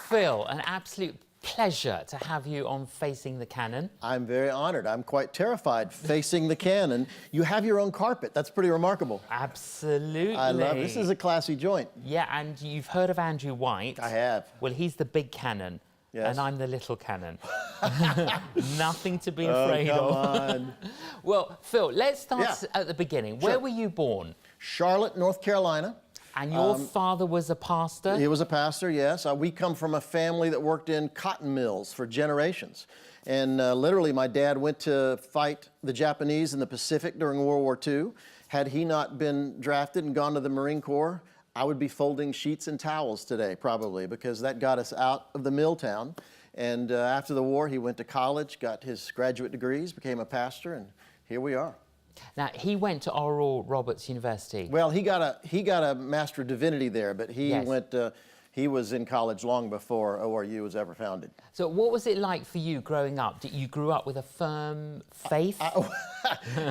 Phil, an absolute pleasure to have you on Facing the Canon. I'm very honored. I'm quite terrified facing the Canon. You have your own carpet. That's pretty remarkable. Absolutely. I love it. This is a classy joint. Yeah, and you've heard of Andrew White. I have. Well, he's the big Canon. Yes. And I'm the little Canon. Nothing to be afraid come of. on. Well, Phil, let's start at the beginning. Sure. Where were you born? Charlotte, North Carolina. And your father was a pastor? He was a pastor, yes. We come from a family that worked in cotton mills for generations. And literally, my dad went to fight the Japanese in the Pacific during World War II. Had he not been drafted and gone to the Marine Corps, I would be folding sheets and towels today, probably, because that got us out of the mill town. And after the war, he went to college, got his graduate degrees, became a pastor, and here we are. Now, he went to Oral Roberts University. Well, he got a Master of Divinity there, but he he was in college long before ORU was ever founded. So what was it like for you growing up? You grew up with a firm faith?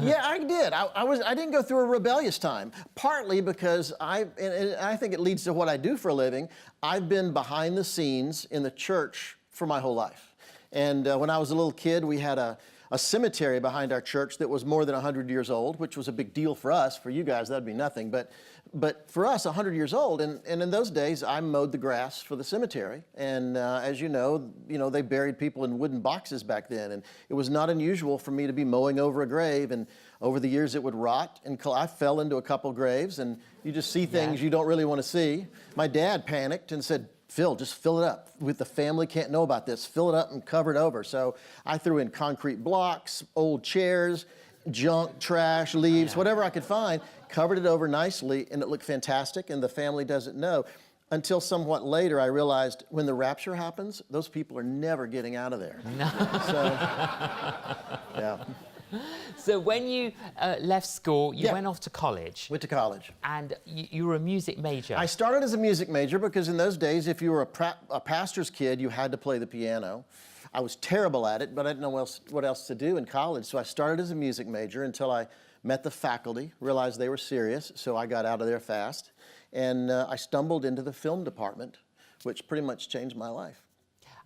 Yeah, I did. I didn't go through a rebellious time, partly because and I think it leads to what I do for a living. I've been behind the scenes in the church for my whole life. And when I was a little kid, we had a cemetery behind our church that was more than 100 years old, which was a big deal for us. For you guys, that'd be nothing. But for us, 100 years old. And in those days, I mowed the grass for the cemetery. And as you know, they buried people in wooden boxes back then. And it was not unusual for me to be mowing over a grave. And over the years, it would rot. And I fell into a couple graves. And you just see things you don't really want to see. My dad panicked and said, "Phil, just fill it up. The family can't know about this. Fill it up and cover it over." So I threw in concrete blocks, old chairs, junk, trash, leaves, whatever I could find, covered it over nicely, and it looked fantastic, and the family doesn't know. Until somewhat later, I realized when the rapture happens, those people are never getting out of there. No. So, yeah. So when you left school, you went off to college. Went to college. And you were a music major. I started as a music major because in those days, if you were a pastor's kid, you had to play the piano. I was terrible at it, but I didn't know what else to do in college. So I started as a music major until I met the faculty, realized they were serious, so I got out of there fast. And I stumbled into the film department, which pretty much changed my life.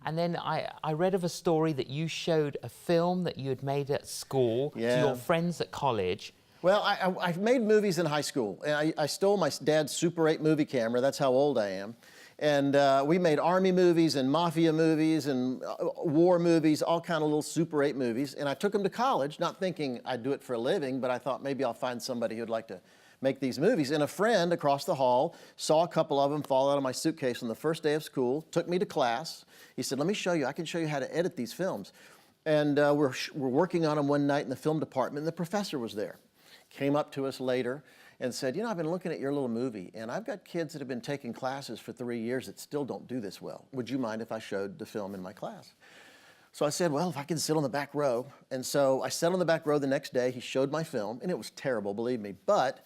And then I read of a story that you showed a film that you had made at school to your friends at college. Well, I made movies in high school. And I stole my dad's Super 8 movie camera. That's how old I am. And we made army movies and mafia movies and war movies, all kind of little Super 8 movies. And I took them to college, not thinking I'd do it for a living, but I thought maybe I'll find somebody who'd like to make these movies. And a friend across the hall saw a couple of them fall out of my suitcase on the first day of school, took me to class. He said, "Let me show you. I can show you how to edit these films." And we're working on them one night in the film department, and the professor was there. Came up to us later and said, "I've been looking at your little movie, and I've got kids that have been taking classes for 3 years that still don't do this well. Would you mind if I showed the film in my class?" So I said, "Well, if I can sit on the back row." And so I sat on the back row the next day. He showed my film, and it was terrible, believe me. But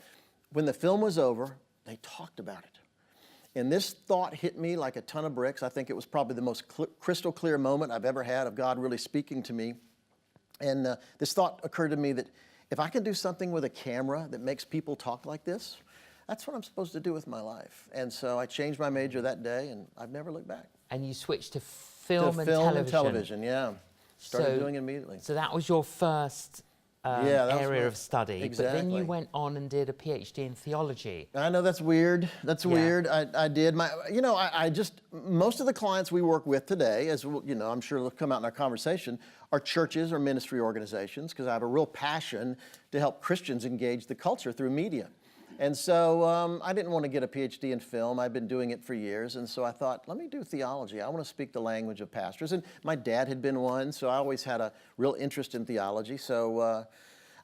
when the film was over, they talked about it. And this thought hit me like a ton of bricks. I think it was probably the most crystal clear moment I've ever had of God really speaking to me. And this thought occurred to me that if I can do something with a camera that makes people talk like this, that's what I'm supposed to do with my life. And so I changed my major that day, and I've never looked back. And you switched to film and television, yeah. Started doing it immediately. So that was your first area of study. Exactly. But then you went on and did a PhD in theology. I know that's weird. That's weird. I did most of the clients we work with today, as I'm sure will come out in our conversation, are churches or ministry organizations, because I have a real passion to help Christians engage the culture through media. And so I didn't want to get a PhD in film. I've been doing it for years. And so I thought, let me do theology. I want to speak the language of pastors. And my dad had been one, so I always had a real interest in theology. So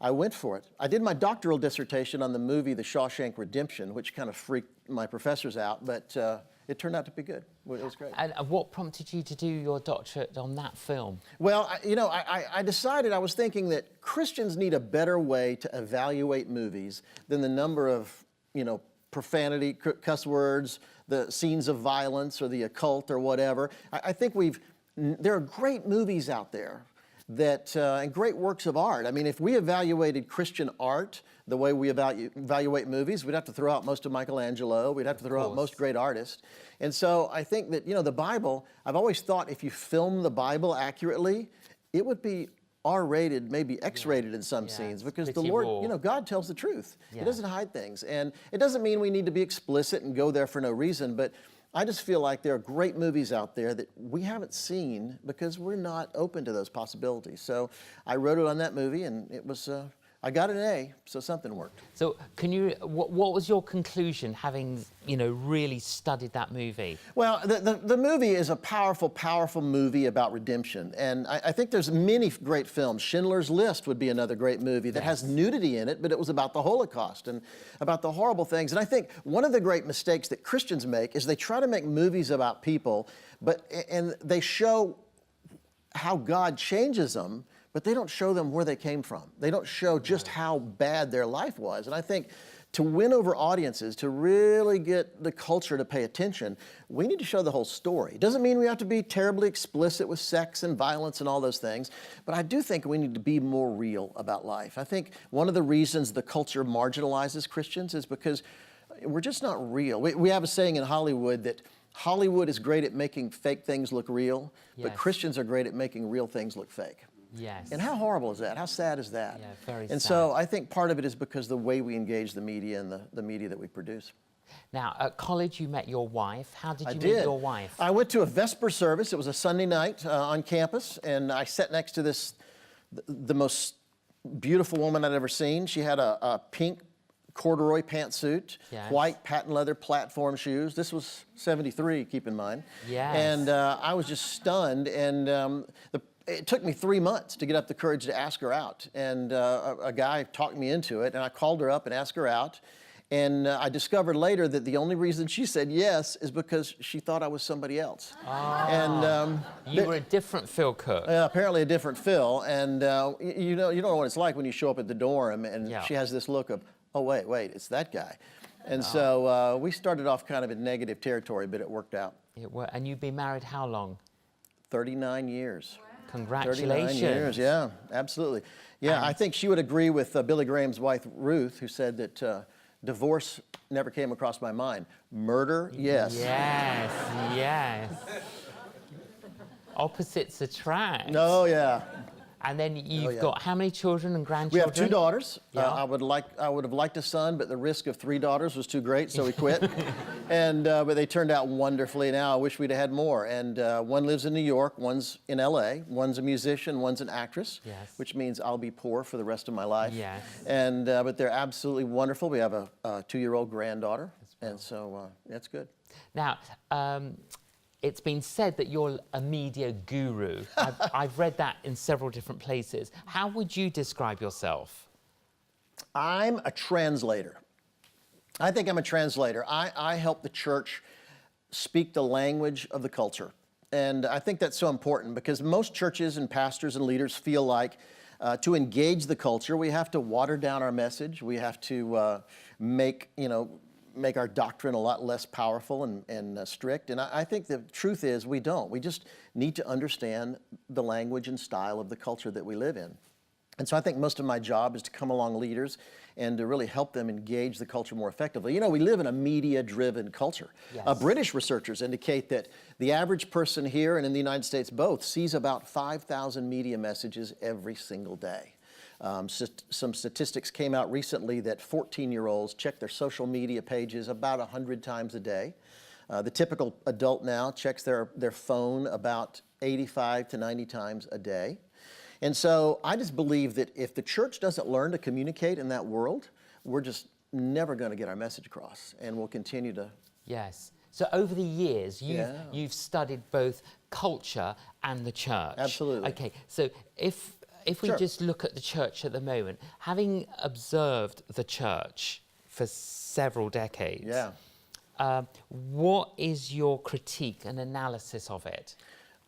I went for it. I did my doctoral dissertation on the movie The Shawshank Redemption, which kind of freaked my professors out, but it turned out to be good. It was great. And what prompted you to do your doctorate on that film? Well, I decided, I was thinking that Christians need a better way to evaluate movies than the number of, profanity, cuss words, the scenes of violence or the occult or whatever. I think there are great movies out there and great works of art. I mean, if we evaluated Christian art the way we evaluate movies, we'd have to throw out most of Michelangelo, we'd have to throw out most great artists. And so I think that, the Bible, I've always thought if you film the Bible accurately, it would be R-rated, maybe X-rated in some scenes, because the Lord, God tells the truth. He doesn't hide things. And it doesn't mean we need to be explicit and go there for no reason, but I just feel like there are great movies out there that we haven't seen because we're not open to those possibilities. So I wrote it on that movie, and it was, I got an A, so something worked. So what was your conclusion, having, really studied that movie? Well, the movie is a powerful, powerful movie about redemption. And I think there's many great films. Schindler's List would be another great movie that has nudity in it, but it was about the Holocaust and about the horrible things. And I think one of the great mistakes that Christians make is they try to make movies about people, and they show how God changes them, but they don't show them where they came from. They don't show just how bad their life was. And I think to win over audiences, to really get the culture to pay attention, we need to show the whole story. It doesn't mean we have to be terribly explicit with sex and violence and all those things, but I do think we need to be more real about life. I think one of the reasons the culture marginalizes Christians is because we're just not real. We have a saying in Hollywood that Hollywood is great at making fake things look real, but Christians are great at making real things look fake. Yes. And how horrible is that? How sad is that? Yeah, very sad. And so I think part of it is because the way we engage the media and the media that we produce. Now, at college, you met your wife. How did you meet your wife? I went to a Vesper service. It was a Sunday night on campus, and I sat next to the most beautiful woman I'd ever seen. She had a pink corduroy pantsuit, white patent leather platform shoes. This was 73, keep in mind. Yes. And I was just stunned, and it took me 3 months to get up the courage to ask her out. And a guy talked me into it, and I called her up and asked her out. And I discovered later that the only reason she said yes is because she thought I was somebody else. And you were a different Phil Cooke. Apparently a different Phil. And you don't know what it's like when you show up at the dorm and she has this look of, oh, wait, it's that guy. And so we started off kind of in negative territory, but it worked out. And you've been married how long? 39 years. Wow. Congratulations. 39 years, yeah, absolutely. Yeah, I think she would agree with Billy Graham's wife, Ruth, who said that divorce never came across my mind. Murder, yes. Yes, yes. Opposites attract. Oh, yeah. And then you've got how many children and grandchildren? We have 2 daughters. Yeah. I would have liked a son, but the risk of 3 daughters was too great, so we quit. But they turned out wonderfully. Now I wish we'd have had more. And one lives in New York, one's in LA, one's a musician, one's an actress, which means I'll be poor for the rest of my life. Yes. And but they're absolutely wonderful. We have a 2-year-old granddaughter, and so that's good. Now. It's been said that you're a media guru. I've read that in several different places. How would you describe yourself? I'm a translator. I think I'm a translator. I help the church speak the language of the culture. And I think that's so important because most churches and pastors and leaders feel like to engage the culture, we have to water down our message. We have to make our doctrine a lot less powerful and strict. And I think the truth is we don't. We just need to understand the language and style of the culture that we live in. And so I think most of my job is to come along leaders and to really help them engage the culture more effectively. We live in a media-driven culture. Yes. British researchers indicate that the average person here and in the United States both sees about 5,000 media messages every single day. Some statistics came out recently that 14-year-olds check their social media pages about 100 times a day. The typical adult now checks their phone about 85 to 90 times a day. And so I just believe that if the church doesn't learn to communicate in that world, we're just never going to get our message across, and we'll continue to... Yes. So over the years, you've studied both culture and the church. Absolutely. Okay, so if we just look at the church at the moment, having observed the church for several decades, what is your critique and analysis of it?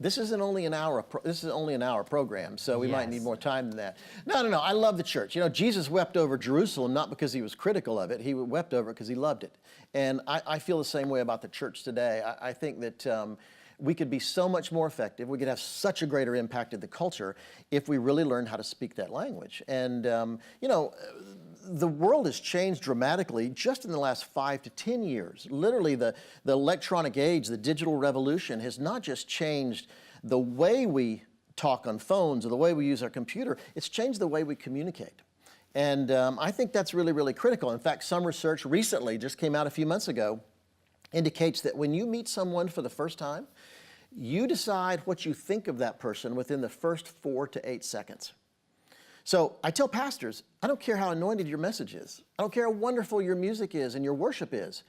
This isn't only an hour. This is only an hour program, so we might need more time than that. No. I love the church. Jesus wept over Jerusalem not because he was critical of it. He wept over it because he loved it. And I feel the same way about the church today. I think that we could be so much more effective. We could have such a greater impact in the culture if we really learn how to speak that language. And, you know, the world has changed dramatically just in the last 5 to 10 years. Literally, the electronic age, the digital revolution has not just changed the way we talk on phones or the way we use our computer, it's changed the way we communicate. And I think that's really, really critical. In fact, some research recently, just came out a few months ago, indicates that when you meet someone for the first time, you decide what you think of that person within the first 4 to 8 seconds. So I tell pastors, I don't care how anointed your message is. I don't care how wonderful your music is and your worship is.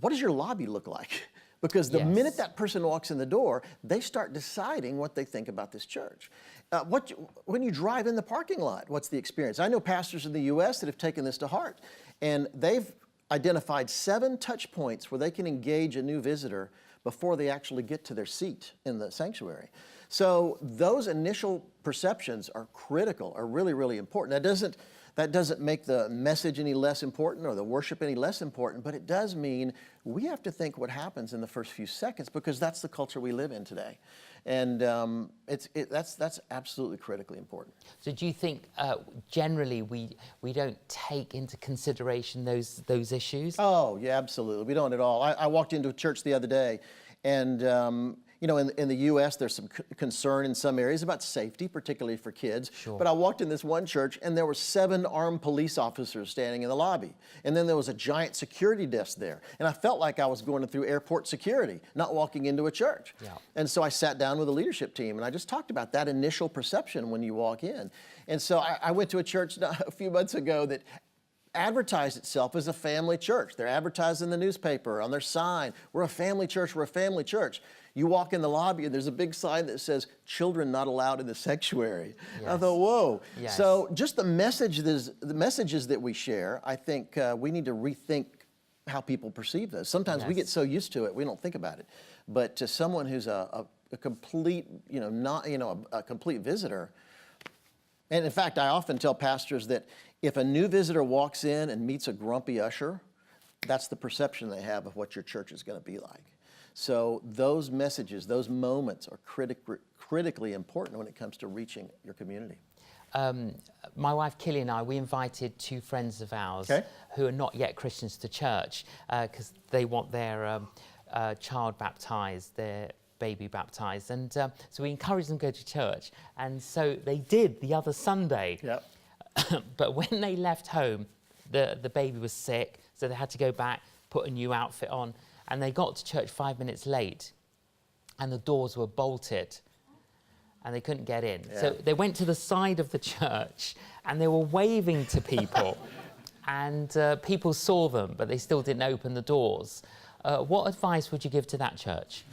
What does your lobby look like? Because the minute that person walks in the door, they start deciding what they think about this church. When you drive in the parking lot, what's the experience? I know pastors in the U.S. that have taken this to heart, and they've identified 7 touch points where they can engage a new visitor before they actually get to their seat in the sanctuary. So those initial perceptions are critical, are really, really important. That doesn't make the message any less important or the worship any less important, but it does mean we have to think what happens in the first few seconds because that's the culture we live in today. And that's absolutely critically important. So do you think generally we don't take into consideration those issues? Oh, yeah, absolutely. We don't at all. I walked into a church the other day, and you know, in the U.S., there's some concern in some areas about safety, particularly for kids. Sure. But I walked in this one church, and there were 7 armed police officers standing in the lobby. And then there was a giant security desk there. And I felt like I was going through airport security, not walking into a church. Yeah. And so I sat down with the leadership team, and I just talked about that initial perception when you walk in. And so I went to a church a few months ago that advertised itself as a family church. They're advertised in the newspaper, on their sign. We're a family church, we're a family church. You walk in the lobby and there's a big sign that says, children not allowed in the sanctuary. Yes. I thought, whoa. Yes. So just the messages that we share, I think we need to rethink how people perceive those. Sometimes we get so used to it, we don't think about it. But to someone who's a complete, a complete visitor, and in fact, I often tell pastors that if a new visitor walks in and meets a grumpy usher, that's the perception they have of what your church is going to be like. So those messages, those moments are critically important when it comes to reaching your community. My wife Killy and I, we invited 2 friends of ours who are not yet Christians to church because they want their child baptized, their baby baptized. And so we encouraged them to go to church. And so they did the other Sunday. Yep. But when they left home, the baby was sick, so they had to go back, put a new outfit on. And they got to church 5 minutes late, and the doors were bolted, and they couldn't get in. Yeah. So they went to the side of the church, and they were waving to people, and people saw them, but they still didn't open the doors. What advice would you give to that church?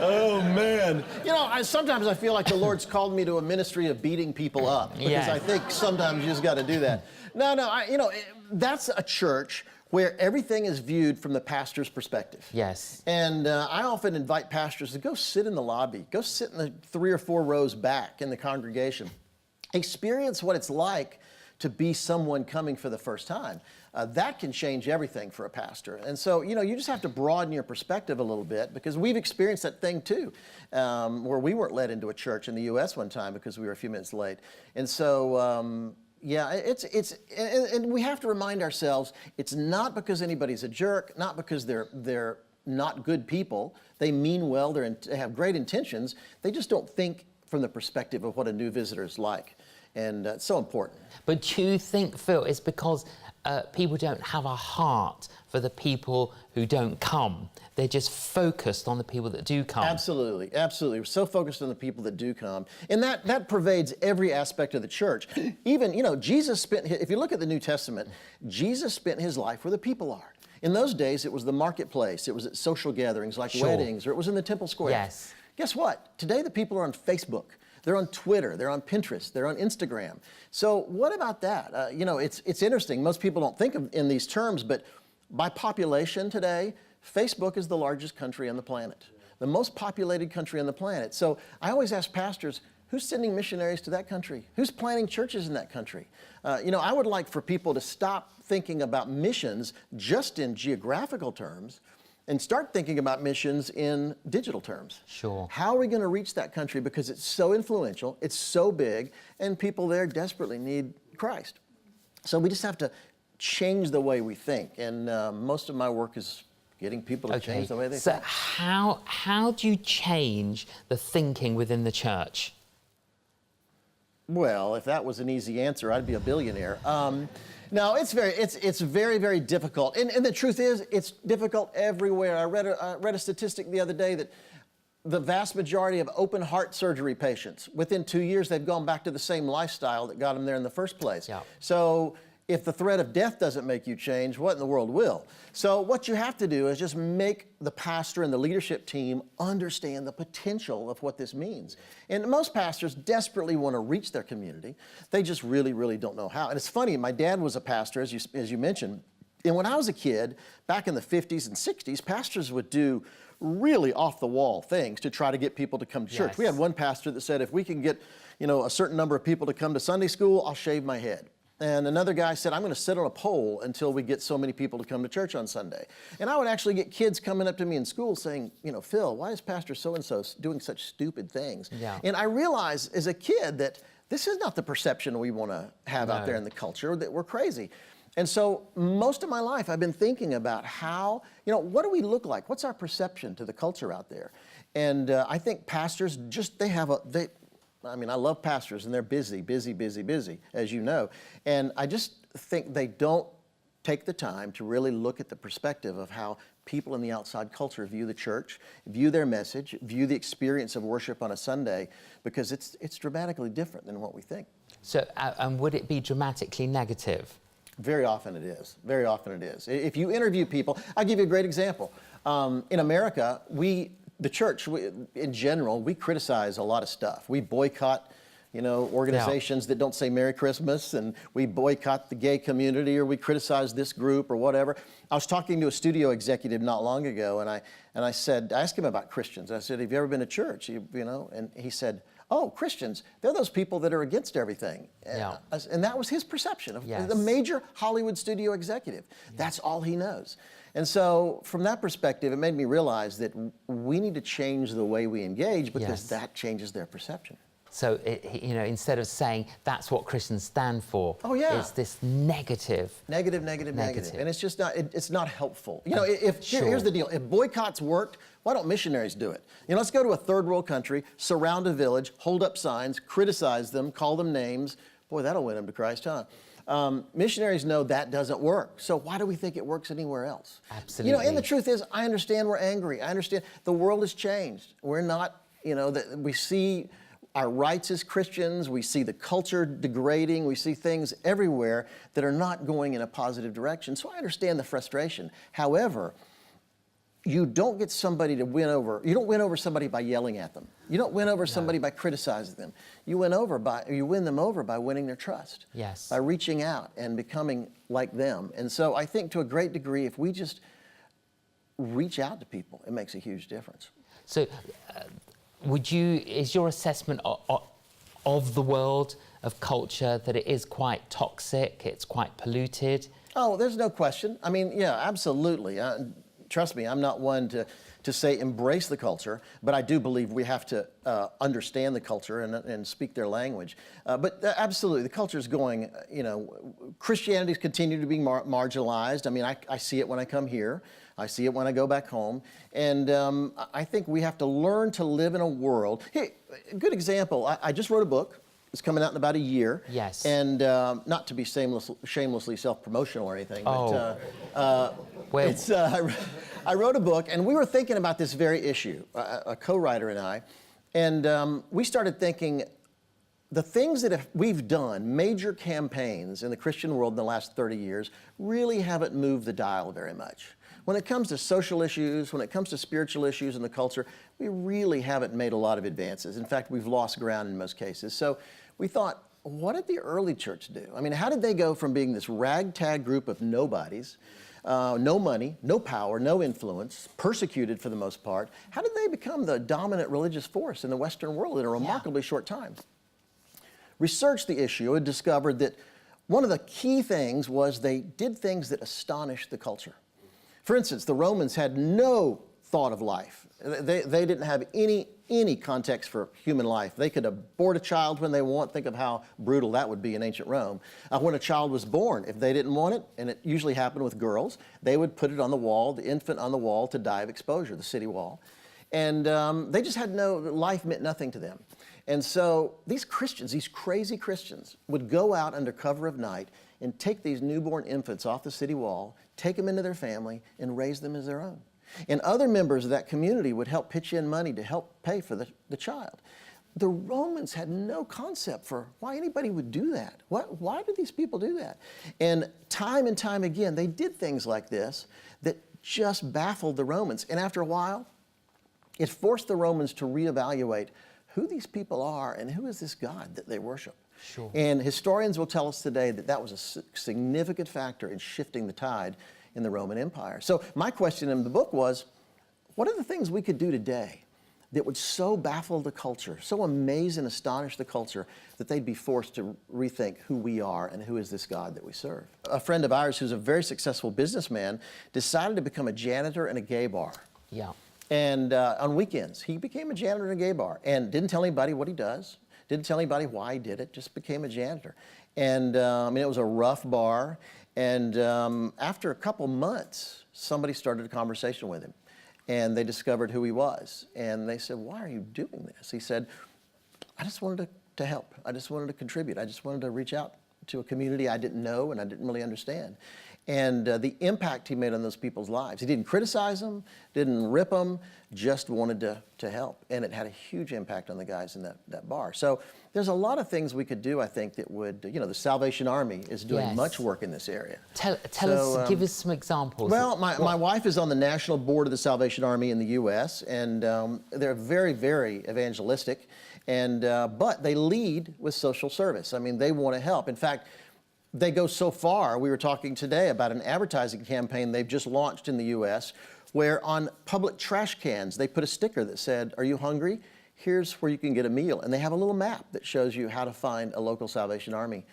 Oh, man. You know, sometimes I feel like the Lord's called me to a ministry of beating people up, because I think sometimes you just got to do that. No, that's a church where everything is viewed from the pastor's perspective. Yes. And I often invite pastors to go sit in the lobby, go sit in the 3 or 4 rows back in the congregation. Experience what it's like to be someone coming for the first time. That can change everything for a pastor. And so, you just have to broaden your perspective a little bit, because we've experienced that thing too, where we weren't led into a church in the U.S. one time because we were a few minutes late. And so, yeah, and we have to remind ourselves, it's not because anybody's a jerk, not because they're not good people. They mean well, they have great intentions. They just don't think from the perspective of what a new visitor is like. And it's so important. But do you think, Phil, it's because people don't have a heart for the people who don't come? They're just focused on the people that do come. Absolutely, absolutely. We're so focused on the people that do come. And that pervades every aspect of the church. Even, Jesus if you look at the New Testament, Jesus spent his life where the people are. In those days, it was the marketplace. It was at social gatherings like weddings, or it was in the temple square. Yes. Guess what? Today, the people are on Facebook. They're on Twitter, they're on Pinterest, they're on Instagram. So what about that? It's interesting. Most people don't think in these terms, but by population today, Facebook is the largest country on the planet, the most populated country on the planet. So I always ask pastors, who's sending missionaries to that country? Who's planting churches in that country? I would like for people to stop thinking about missions just in geographical terms and start thinking about missions in digital terms. Sure. How are we going to reach that country? Because it's so influential, it's so big, and people there desperately need Christ. So we just have to change the way we think, and most of my work is getting people to change the way they think. So how do you change the thinking within the church? Well, if that was an easy answer, I'd be a billionaire. No, it's very, very difficult. And the truth is, it's difficult everywhere. I read a statistic the other day that the vast majority of open heart surgery patients, within 2 years, they've gone back to the same lifestyle that got them there in the first place. Yeah. So if the threat of death doesn't make you change, what in the world will? So what you have to do is just make the pastor and the leadership team understand the potential of what this means. And most pastors desperately want to reach their community. They just really, really don't know how. And it's funny, my dad was a pastor, as you mentioned. And when I was a kid, back in the 50s and 60s, pastors would do really off-the-wall things to try to get people to come to church. Yes. We had one pastor that said, if we can get, a certain number of people to come to Sunday school, I'll shave my head. And another guy said, I'm going to sit on a pole until we get so many people to come to church on Sunday. And I would actually get kids coming up to me in school saying, Phil, why is Pastor so-and-so doing such stupid things? Yeah. And I realized as a kid that this is not the perception we want to have out there in the culture, that we're crazy. And so most of my life, I've been thinking about how, what do we look like? What's our perception to the culture out there? And I think pastors I love pastors, and they're busy, as you know. And I just think they don't take the time to really look at the perspective of how people in the outside culture view the church, view their message, view the experience of worship on a Sunday, because it's dramatically different than what we think. So, and would it be dramatically negative? Very often it is. Very often it is. If you interview people, I'll give you a great example. In America, the church, in general, we criticize a lot of stuff. We boycott, organizations that don't say Merry Christmas, and we boycott the gay community, or we criticize this group or whatever. I was talking to a studio executive not long ago, and I asked him about Christians. I said, have you ever been to church? And he said, oh, Christians, they're those people that are against everything. Yeah. And that was his perception of Yes. the major Hollywood studio executive. Yeah. That's all he knows. And so from that perspective, it made me realize that we need to change the way we engage, because that changes their perception. So, instead of saying that's what Christians stand for, it's this negative. Negative. And it's just not, it's not helpful. Here's the deal. If boycotts worked, why don't missionaries do it? Let's go to a third world country, surround a village, hold up signs, criticize them, call them names. Boy, that'll win them to Christ, huh? Missionaries know that doesn't work. So why do we think it works anywhere else? Absolutely. And the truth is, I understand we're angry. I understand the world has changed. We're not, we see our rights as Christians. We see the culture degrading. We see things everywhere that are not going in a positive direction. So I understand the frustration. However, you don't get somebody to win over. You don't win over somebody by yelling at them. You don't win over somebody by criticizing them. You win them over by winning their trust. Yes. By reaching out and becoming like them. And so I think to a great degree, if we just reach out to people, it makes a huge difference. So, is your assessment of the world, of culture, that it is quite toxic, it's quite polluted? Oh, there's no question. Absolutely. Trust me, I'm not one to say embrace the culture, but I do believe we have to understand the culture and speak their language. But absolutely, the culture is going, Christianity's continued to be marginalized. I see it when I come here. I see it when I go back home. And I think we have to learn to live in a world. Hey, a good example, I just wrote a book. It's coming out in about a year. Yes. And not to be shamelessly self-promotional or anything, but I wrote a book, and we were thinking about this very issue, a co-writer and I, and we started thinking the things that we've done, major campaigns in the Christian world in the last 30 years, really haven't moved the dial very much. When it comes to social issues, when it comes to spiritual issues in the culture, we really haven't made a lot of advances. In fact, we've lost ground in most cases. So we thought, what did the early church do? How did they go from being this ragtag group of nobodies, no money, no power, no influence, persecuted for the most part? How did they become the dominant religious force in the Western world in a remarkably short time? Researched the issue and discovered that one of the key things was they did things that astonished the culture. For instance, the Romans had no thought of life. They didn't have any context for human life. They could abort a child when they want. Think of how brutal that would be in ancient Rome. When a child was born, if they didn't want it, and it usually happened with girls, they would put it on the wall, the infant on the wall, to die of exposure, the city wall. And they just had life meant nothing to them. And so these Christians, these crazy Christians, would go out under cover of night and take these newborn infants off the city wall, take them into their family, and raise them as their own. And other members of that community would help pitch in money to help pay for the child. The Romans had no concept for why anybody would do that. Why do these people do that? And time again, they did things like this that just baffled the Romans. And after a while, it forced the Romans to reevaluate who these people are and who is this God that they worship. Sure. And historians will tell us today that that was a significant factor in shifting the tide in the Roman Empire. So my question in the book was, what are the things we could do today that would so baffle the culture, so amaze and astonish the culture, that they'd be forced to rethink who we are and who is this God that we serve? A friend of ours who's a very successful businessman decided to become a janitor in a gay bar. Yeah. And on weekends, he became a janitor in a gay bar and didn't tell anybody what he does, didn't tell anybody why he did it, just became a janitor. And it was a rough bar. And after a couple months, somebody started a conversation with him. And they discovered who he was. And they said, why are you doing this? He said, I just wanted to help. I just wanted to contribute. I just wanted to reach out to a community I didn't know and I didn't really understand. And the impact he made on those people's lives. He didn't criticize them, didn't rip them, just wanted to help. And it had a huge impact on the guys in that bar. So there's a lot of things we could do, I think, that would, the Salvation Army is doing much work in this area. Tell us, give us some examples. Well, my wife is on the national board of the Salvation Army in the U.S., and they're very, very evangelistic, and but they lead with social service. I mean, they want to help. In fact, they go so far, we were talking today about an advertising campaign they've just launched in the U.S., where on public trash cans, they put a sticker that said, are you hungry? Here's where you can get a meal. And they have a little map that shows you how to find a local Salvation Army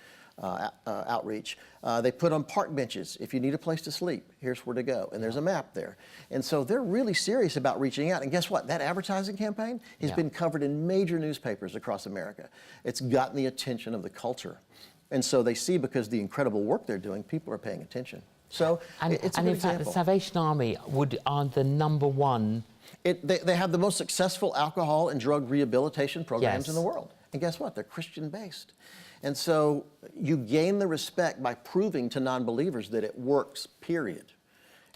outreach. They put on park benches, if you need a place to sleep, here's where to go. And there's a map there. And so they're really serious about reaching out. And guess what? That advertising campaign has been covered in major newspapers across America. It's gotten the attention of the culture. And so they see, because the incredible work they're doing, people are paying attention. So it's a good example. Fact, the Salvation Army are the #1. They have the most successful alcohol and drug rehabilitation programs in the world. And guess what? They're Christian-based. And so you gain the respect by proving to non-believers that it works, period.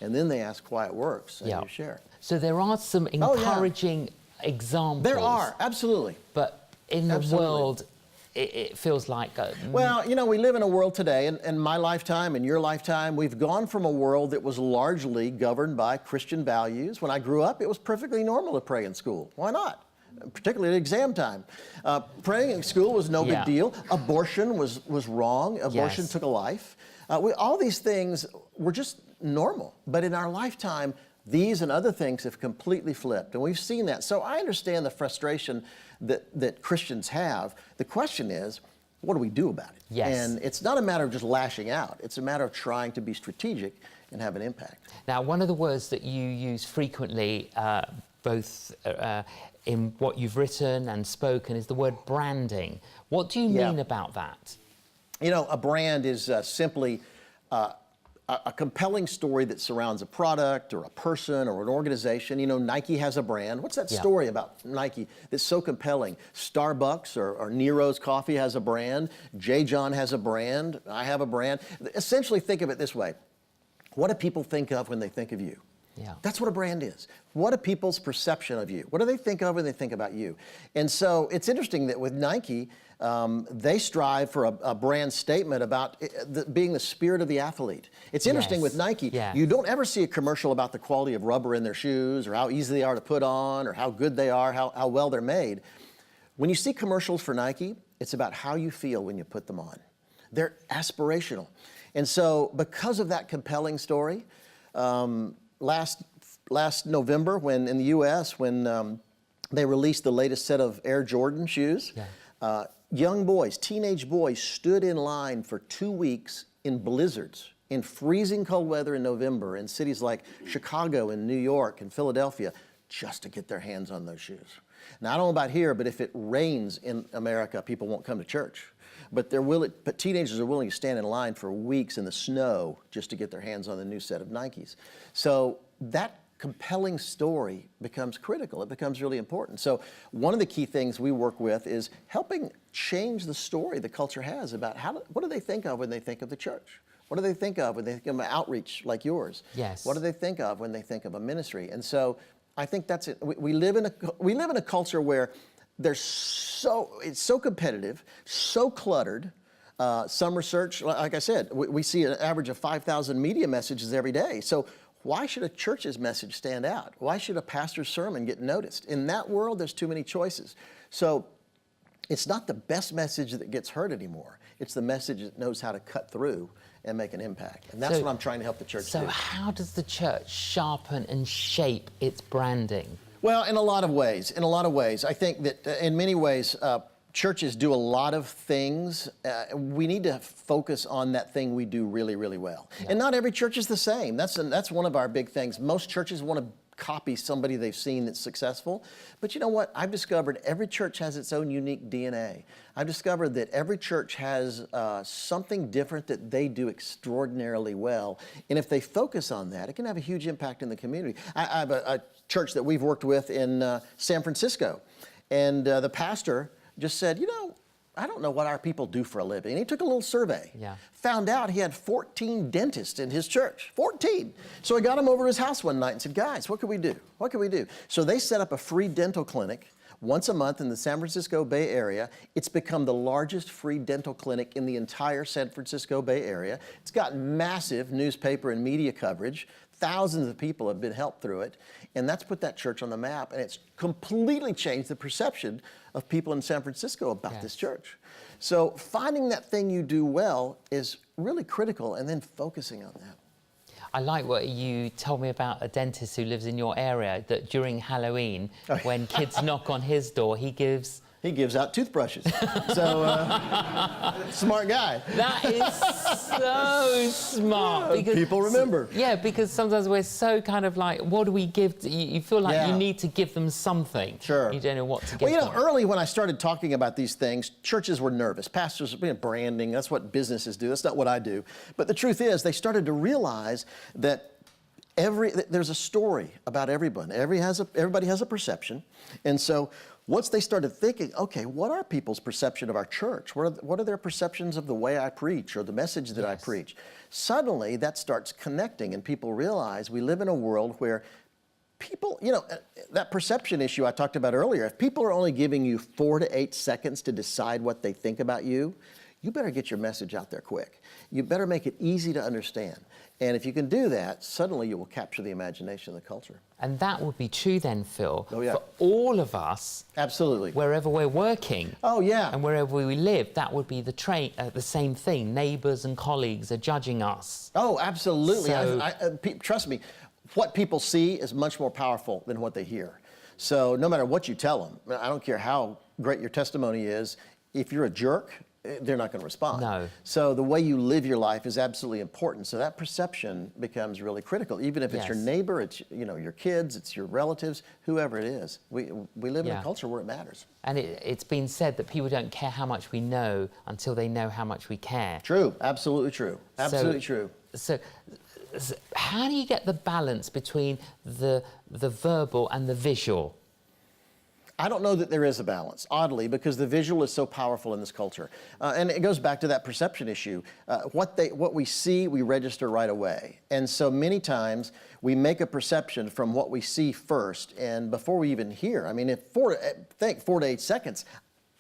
And then they ask why it works, and you share. So there are some encouraging examples. There are, absolutely. But in the world, it feels like... Well, we live in a world today, in my lifetime, in your lifetime, we've gone from a world that was largely governed by Christian values. When I grew up, it was perfectly normal to pray in school. Why not? Particularly at exam time. Praying in school was no big deal. Abortion was wrong. Abortion took a life. All these things were just normal. But in our lifetime, these and other things have completely flipped, and we've seen that. So I understand the frustration that Christians have. The question is, what do we do about it? Yes. And it's not a matter of just lashing out. It's a matter of trying to be strategic and have an impact. Now, one of the words that you use frequently, both in what you've written and spoken, is the word branding. What do you mean about that? A brand is simply a compelling story that surrounds a product or a person or an organization. Nike has a brand. What's that story about Nike that's so compelling? Starbucks or Nero's Coffee has a brand. J.John has a brand. I have a brand. Essentially, think of it this way. What do people think of when they think of you? Yeah. That's what a brand is. What are people's perception of you? What do they think of when they think about you? And so it's interesting that with Nike, they strive for a brand statement about being the spirit of the athlete. It's interesting with Nike, you don't ever see a commercial about the quality of rubber in their shoes or how easy they are to put on or how good they are, how well they're made. When you see commercials for Nike, it's about how you feel when you put them on. They're aspirational. And so because of that compelling story, last November, when in the U.S., when they released the latest set of Air Jordan shoes, young boys, teenage boys, stood in line for 2 weeks in blizzards in freezing cold weather in November in cities like Chicago and New York and Philadelphia just to get their hands on those shoes. Now, I don't know about here, but if it rains in America, people won't come to church. But teenagers are willing to stand in line for weeks in the snow just to get their hands on the new set of Nikes. So that compelling story becomes critical. It becomes really important. So one of the key things we work with is helping change the story the culture has about what do they think of when they think of the church? What do they think of when they think of an outreach like yours? Yes. What do they think of when they think of a ministry? And so I think that's it. We live in a culture where it's so competitive, so cluttered. Some research, like I said, we see an average of 5,000 media messages every day. So why should a church's message stand out? Why should a pastor's sermon get noticed? In that world, there's too many choices. So it's not the best message that gets heard anymore. It's the message that knows how to cut through and make an impact. And that's what I'm trying to help the church do. So how does the church sharpen and shape its branding? Well, in a lot of ways. I think that in many ways, churches do a lot of things. We need to focus on that thing we do really, really well. Yeah. And not every church is the same. That's one of our big things. Most churches want to copy somebody they've seen that's successful. But you know what? I've discovered every church has its own unique DNA. I've discovered that every church has something different that they do extraordinarily well. And if they focus on that, it can have a huge impact in the community. I have a church that we've worked with in San Francisco. And the pastor just said, you know, I don't know what our people do for a living. And he took a little survey. Yeah. Found out he had 14 dentists in his church. 14. So he got him over to his house one night and said, guys, what can we do? What can we do? So they set up a free dental clinic once a month in the San Francisco Bay Area. It's become the largest free dental clinic in the entire San Francisco Bay Area. It's got massive newspaper and media coverage. Thousands of people have been helped through it. And that's put that church on the map. And it's completely changed the perception of people in San Francisco about this church. So finding that thing you do well is really critical, and then focusing on that. I like what you told me about a dentist who lives in your area, that during Halloween, when kids knock on his door, he gives out toothbrushes. So, smart guy. That is so smart. Because people remember. Yeah, because sometimes we're so kind of like, what do we give? You feel like you need to give them something. Sure. You don't know what to give them. Well, you know, them. early when I started talking about these things, churches were nervous. Pastors, branding, that's what businesses do. That's not what I do. But the truth is, they started to realize that there's a story about everyone. Everybody has a perception. And so once they started thinking, okay, what are people's perception of our church? What are their perceptions of the way I preach or the message that I preach? Suddenly, that starts connecting, and people realize we live in a world where people, you know, that perception issue I talked about earlier, if people are only giving you 4 to 8 seconds to decide what they think about you, you better get your message out there quick. You better make it easy to understand. And if you can do that, suddenly you will capture the imagination of the culture. And that would be true then, Phil, for all of us. Absolutely. Wherever we're working. Oh, yeah. And wherever we live, that would be the same thing. Neighbours and colleagues are judging us. Oh, absolutely. So, trust me, what people see is much more powerful than what they hear. So no matter what you tell them, I don't care how great your testimony is, if you're a jerk, they're not going to respond. No. So the way you live your life is absolutely important. So that perception becomes really critical. Even if it's your neighbor, it's your kids, it's your relatives, whoever it is. We live in a culture where it matters. And it's been said that people don't care how much we know until they know how much we care. True. Absolutely true. Absolutely true. So how do you get the balance between the verbal and the visual? I don't know that there is a balance, oddly, because the visual is so powerful in this culture. And it goes back to that perception issue. What we see, we register right away. And so many times we make a perception from what we see first, and before we even hear. I mean, 4 to 8 seconds,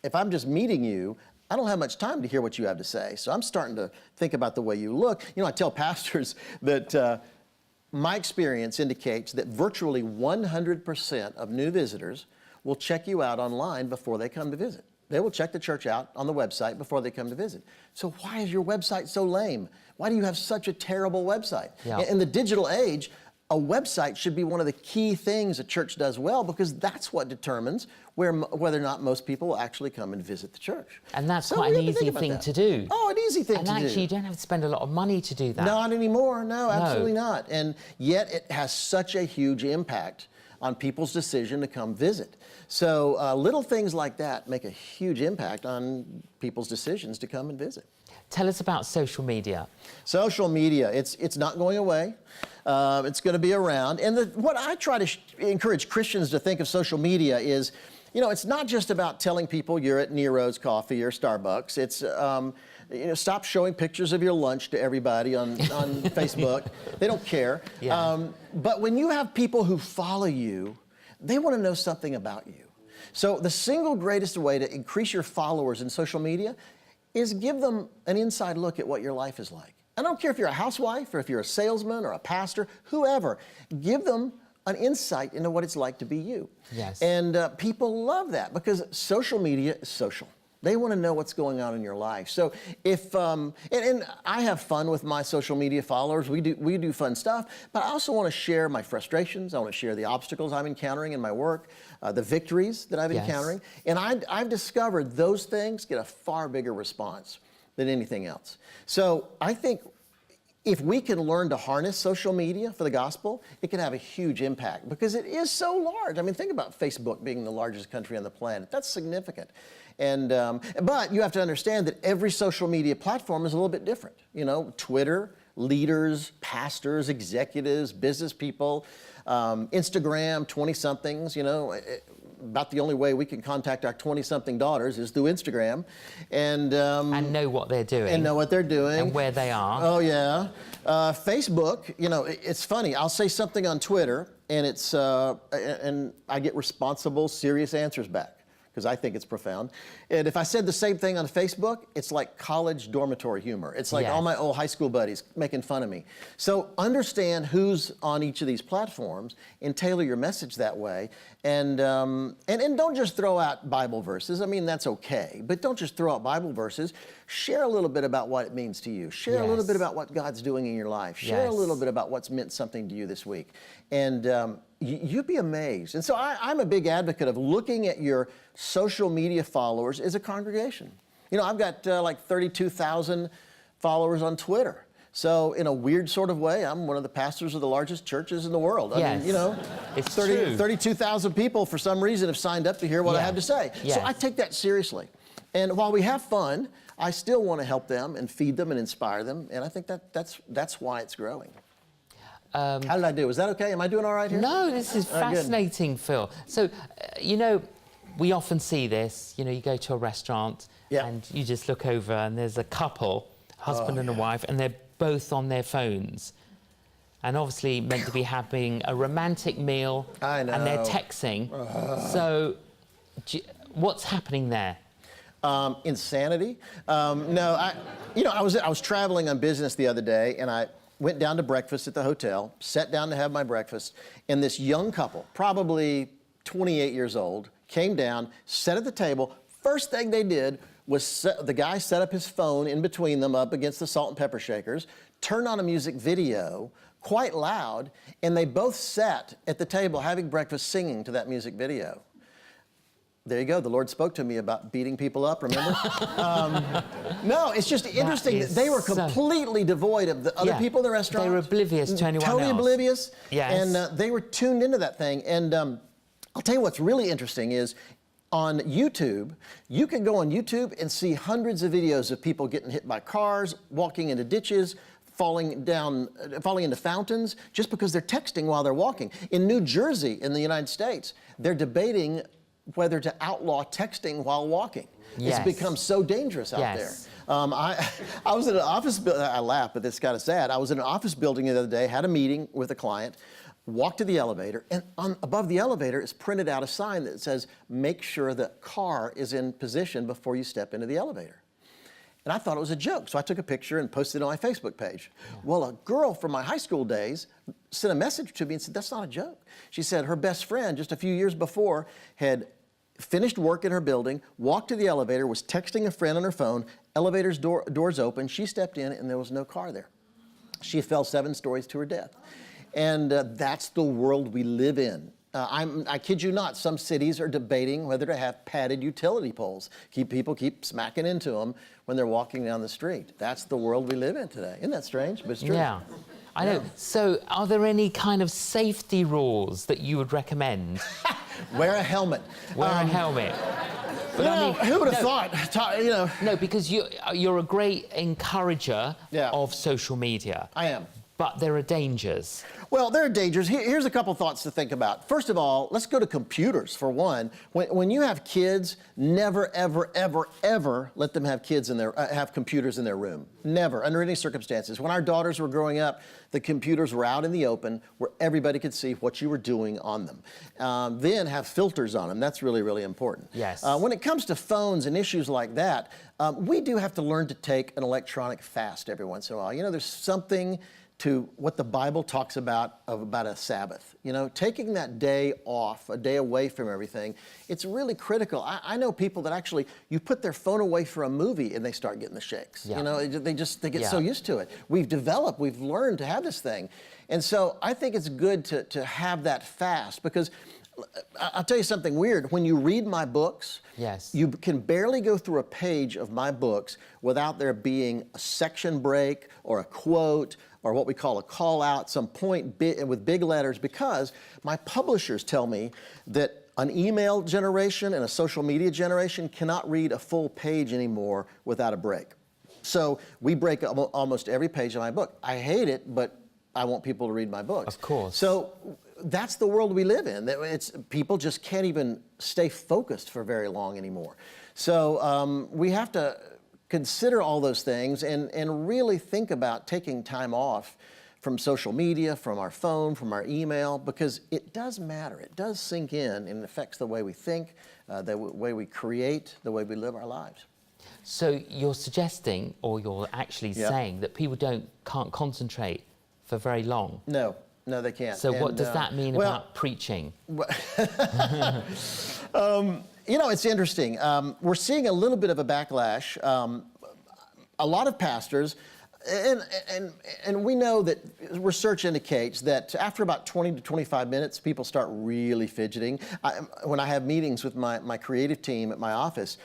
if I'm just meeting you, I don't have much time to hear what you have to say. So I'm starting to think about the way you look. You know, I tell pastors that my experience indicates that virtually 100% of new visitors will check you out online before they come to visit. They will check the church out on the website before they come to visit. So why is your website so lame? Why do you have such a terrible website? Yeah. In the digital age, a website should be one of the key things a church does well, because that's what determines whether or not most people will actually come and visit the church. And that's quite an easy thing to do. Oh, an easy thing to do. And actually, you don't have to spend a lot of money to do that. Not anymore. No, absolutely not. And yet it has such a huge impact on people's decision to come visit. So little things like that make a huge impact on people's decisions to come and visit. Tell us about social media. Social media, it's not going away. It's going to be around. And what I try to encourage Christians to think of social media is, you know, it's not just about telling people you're at Nero's Coffee or Starbucks. It's, you know, stop showing pictures of your lunch to everybody on Facebook. They don't care. Yeah. But when you have people who follow you, they want to know something about you. So the single greatest way to increase your followers in social media is give them an inside look at what your life is like. I don't care if you're a housewife or if you're a salesman or a pastor, whoever. Give them an insight into what it's like to be you. Yes. And people love that, because social media is social. They want to know what's going on in your life. So if, and I have fun with my social media followers. We do fun stuff, but I also want to share my frustrations. I want to share the obstacles I'm encountering in my work, the victories that I'm encountering. And I've discovered those things get a far bigger response than anything else. So I think if we can learn to harness social media for the gospel, it can have a huge impact, because it is so large. I mean, think about Facebook being the largest country on the planet. That's significant. And, but you have to understand that every social media platform is a little bit different. You know, Twitter, leaders, pastors, executives, business people, Instagram, 20-somethings, you know, about the only way we can contact our 20-something daughters is through Instagram. And know what they're doing. And know what they're doing. And where they are. Oh, yeah. Facebook, you know, it's funny. I'll say something on Twitter, and it's and I get responsible, serious answers back, because I think it's profound. And if I said the same thing on Facebook, it's like college dormitory humor. It's like all my old high school buddies making fun of me. So understand who's on each of these platforms and tailor your message that way. And don't just throw out Bible verses. I mean, that's okay, but don't just throw out Bible verses. Share a little bit about what it means to you. Share a little bit about what God's doing in your life. Share a little bit about what's meant something to you this week. And you'd be amazed. And so I'm a big advocate of looking at your social media followers as a congregation. You know, I've got like 32,000 followers on Twitter. So in a weird sort of way, I'm one of the pastors of the largest churches in the world. I mean, you know, it's 32,000 people for some reason have signed up to hear what I have to say. So I take that seriously. And while we have fun, I still want to help them and feed them and inspire them. And I think that's why it's growing. How did I do? Is that okay? Am I doing all right here? No, this is fascinating, Phil. So, you know, we often see this. You know, you go to a restaurant and you just look over and there's a couple, husband and a wife, and they're both on their phones. And obviously meant to be having a romantic meal. I know. And they're texting. So, what's happening there? Insanity. No, you know, I was traveling on business the other day, and I went down to breakfast at the hotel, sat down to have my breakfast, and this young couple, probably 28 years old, came down, sat at the table. First thing they did was the guy set up his phone in between them up against the salt and pepper shakers, turned on a music video, quite loud, and they both sat at the table having breakfast singing to that music video. There you go. The Lord spoke to me about beating people up, remember? No, it's just interesting that they were completely devoid of the other people in the restaurant. They were oblivious to anyone else. Totally oblivious. Yes. And they were tuned into that thing. And I'll tell you what's really interesting is on YouTube, you can go on YouTube and see hundreds of videos of people getting hit by cars, walking into ditches, falling into fountains, just because they're texting while they're walking. In New Jersey, in the United States, they're debating whether to outlaw texting while walking. It's become so dangerous out there. I was in an office building. I laugh, but it's kind of sad. I was in an office building the other day, had a meeting with a client, walked to the elevator, and above the elevator is printed out a sign that says, make sure the car is in position before you step into the elevator. And I thought it was a joke, so I took a picture and posted it on my Facebook page. Well, a girl from my high school days sent a message to me and said, that's not a joke. She said her best friend, just a few years before, had finished work in her building, walked to the elevator, was texting a friend on her phone, elevator's doors open, she stepped in, and there was no car there. She fell 7 stories to her death. And that's the world we live in. I kid you not, some cities are debating whether to have padded utility poles. People keep smacking into them when they're walking down the street. That's the world we live in today. Isn't that strange? But it's true. Yeah. I know. So are there any kind of safety rules that you would recommend? Wear a helmet. Wear a helmet. But I mean, who would have thought? No, because you're a great encourager of social media. I am. But there are dangers. Well, there are dangers. Here's a couple thoughts to think about. First of all, let's go to computers for one. When you have kids, never, ever, ever, ever let them have have computers in their room. Never, under any circumstances. When our daughters were growing up, the computers were out in the open where everybody could see what you were doing on them. Then have filters on them. That's really, really important. Yes. When it comes to phones and issues like that, we do have to learn to take an electronic fast every once in a while. You know, there's something to what the Bible talks about a Sabbath. You know, taking that day off, a day away from everything, it's really critical. I know people that actually, you put their phone away for a movie and they start getting the shakes. Yeah. You know, they get so used to it. We've learned to have this thing. And so I think it's good to have that fast, because I'll tell you something weird. When you read my books, you can barely go through a page of my books without there being a section break or a quote or what we call a call out, some point with big letters, because my publishers tell me that an email generation and a social media generation cannot read a full page anymore without a break. So we break almost every page of my book. I hate it, but I want people to read my books. Of course. So that's the world we live in. People just can't even stay focused for very long anymore. So we have to consider all those things and really think about taking time off from social media, from our phone, from our email, because it does matter. It does sink in and affects the way we think, the way we create, the way we live our lives. So you're suggesting, or you're actually saying, that people can't concentrate for very long? No, they can't. So what does that mean about preaching? You know, it's interesting. We're seeing a little bit of a backlash. A lot of pastors, and we know that research indicates that after about 20 to 25 minutes, people start really fidgeting. When I have meetings with my creative team at my office,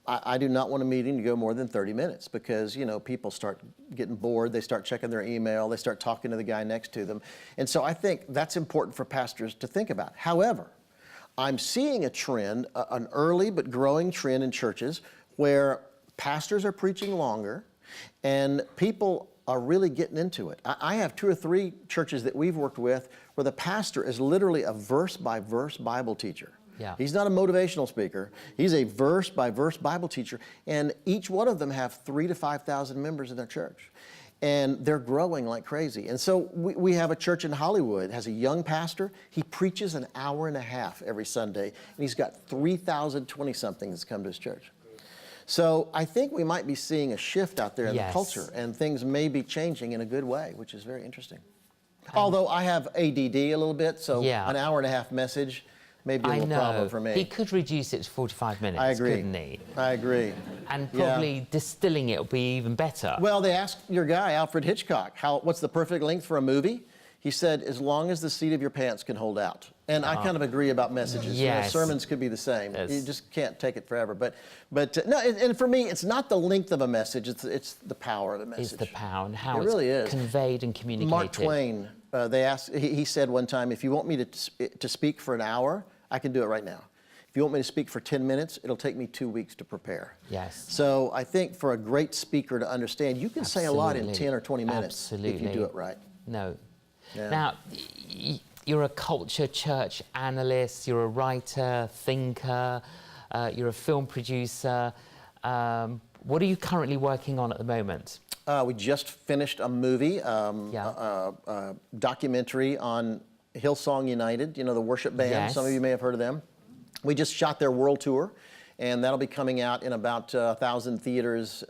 I do not want a meeting to go more than 30 minutes because, you know, people start getting bored, they start checking their email, they start talking to the guy next to them. And so I think that's important for pastors to think about. However, I'm seeing a trend, an early but growing trend in churches where pastors are preaching longer and people are really getting into it. I have 2 or 3 churches that we've worked with where the pastor is literally a verse-by-verse Bible teacher. Yeah. He's not a motivational speaker. He's a verse-by-verse Bible teacher, and each one of them have 3,000 to 5,000 members in their church, and they're growing like crazy. And so we have a church in Hollywood, has a young pastor. He preaches an hour and a half every Sunday, and he's got 3,000 20-somethings come to his church. So I think we might be seeing a shift out there in the culture, and things may be changing in a good way, which is very interesting. Although I have ADD a little bit, so an hour and a half message may be a little problem for me. He could reduce it to 45 minutes, I agree. Couldn't he? I agree. And probably distilling it will be even better. Well, they asked your guy, Alfred Hitchcock, what's the perfect length for a movie? He said, as long as the seat of your pants can hold out. And I kind of agree about messages. Yes. You know, sermons could be the same. Yes. You just can't take it forever. But no, and for me, it's not the length of a message, it's the power of the message. It's the power and how it's really is. Conveyed and communicated. Mark Twain, he said one time, if you want me to speak for an hour, I can do it right now. If you want me to speak for 10 minutes, it'll take me 2 weeks to prepare. Yes. So I think for a great speaker to understand, you can say a lot in 10 or 20 minutes if you do it right. No. Yeah. Now, you're a culture church analyst, you're a writer, thinker, you're a film producer. What are you currently working on at the moment? We just finished a movie, a documentary on Hillsong UNITED, you know, the worship band. Yes. Some of you may have heard of them. We just shot their world tour, and that'll be coming out in about 1,000 theaters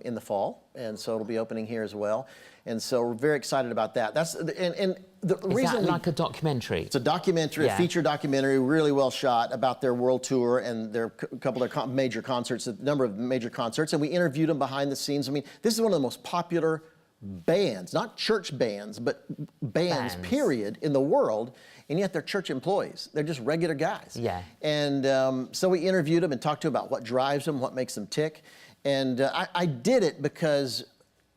in the fall, and so it'll be opening here as well. And so we're very excited about that. Is that like a documentary? It's a documentary, a feature documentary, really well shot about their world tour and a couple of their major concerts, a number of major concerts, and we interviewed them behind the scenes. I mean, this is one of the most popular bands, not church bands, but bands, period, in the world, and yet they're church employees. They're just regular guys. Yeah. And so we interviewed them and talked to them about what drives them, what makes them tick. And I did it because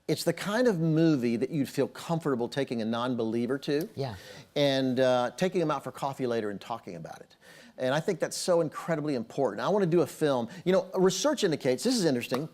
it's the kind of movie that you'd feel comfortable taking a non-believer to, and taking them out for coffee later and talking about it. And I think that's so incredibly important. I want to do a film. You know, research indicates, this is interesting,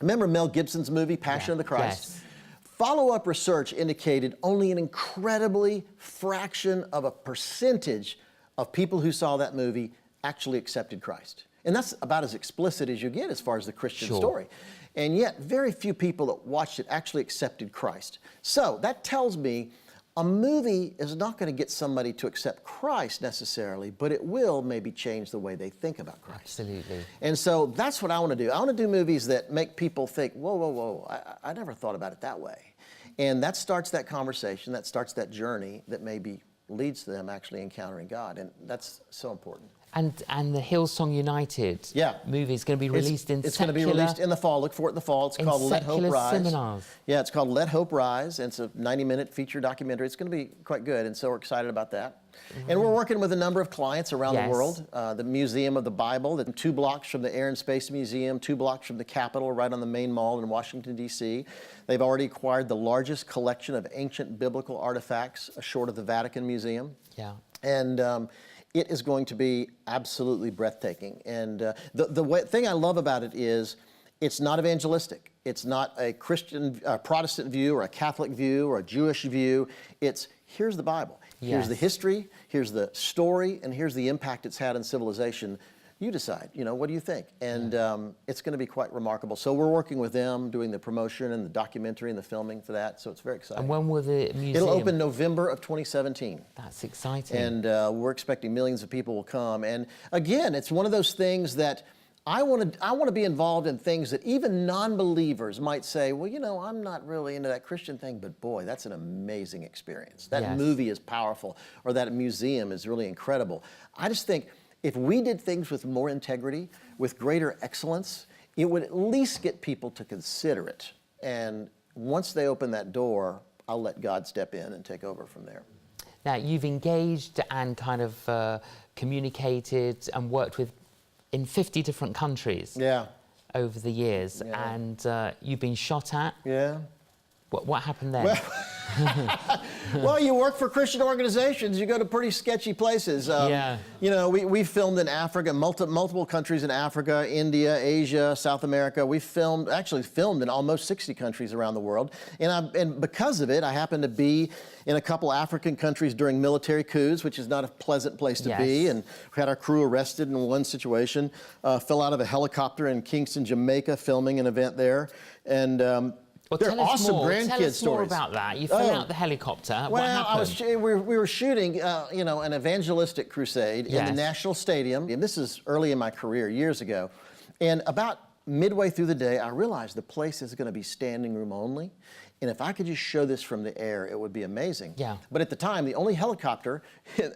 remember Mel Gibson's movie, Passion of the Christ? Yes. Follow-up research indicated only an incredibly fraction of a percentage of people who saw that movie actually accepted Christ. And that's about as explicit as you get as far as the Christian story. And yet, very few people that watched it actually accepted Christ. So that tells me a movie is not going to get somebody to accept Christ necessarily, but it will maybe change the way they think about Christ. Absolutely. And so that's what I want to do. I want to do movies that make people think, whoa, whoa, whoa, I never thought about it that way. And that starts that conversation, that starts that journey that maybe leads to them actually encountering God. And that's so important. And the Hillsong United movie is going to be released in It's going to be released in the fall. Look for it in the fall. It's called Let Hope Rise. Seminars. Yeah, it's called Let Hope Rise. And it's a 90-minute feature documentary. It's going to be quite good, and so we're excited about that. And we're working with a number of clients around the world. The Museum of the Bible, 2 blocks from the Air and Space Museum, 2 blocks from the Capitol, right on the main mall in Washington, D.C. They've already acquired the largest collection of ancient biblical artifacts short of the Vatican Museum. Yeah. And it is going to be absolutely breathtaking. And the thing I love about it is it's not evangelistic. It's not a Christian, Protestant view or a Catholic view or a Jewish view. It's here's the Bible. Here's the history, here's the story, and here's the impact it's had on civilization. You decide, you know, what do you think? And it's going to be quite remarkable. So we're working with them, doing the promotion and the documentary and the filming for that. So it's very exciting. And when will the museum? It'll open November of 2017. That's exciting. And we're expecting millions of people will come. And again, it's one of those things that I want to be involved in things that even non-believers might say, well, you know, I'm not really into that Christian thing, but boy, that's an amazing experience. That movie is powerful, or that museum is really incredible. I just think if we did things with more integrity, with greater excellence, it would at least get people to consider it. And once they open that door, I'll let God step in and take over from there. Now, you've engaged and kind of communicated and worked with in 50 different countries over the years, and you've been shot at. What happened then? Well, you work for Christian organizations. You go to pretty sketchy places. You know, we filmed in Africa, multiple countries in Africa, India, Asia, South America. We actually filmed in almost 60 countries around the world. And because of it, I happened to be in a couple African countries during military coups, which is not a pleasant place to be. And we had our crew arrested in one situation. Fell out of a helicopter in Kingston, Jamaica, filming an event there. And well, they're awesome grandkid tell us more stories. About that. You fell out the helicopter. Well, what happened? we were shooting, you know, an evangelistic crusade in the National Stadium. And this is early in my career, years ago. And about midway through the day, I realized the place is going to be standing room only. And if I could just show this from the air, it would be amazing. But at the time, the only helicopter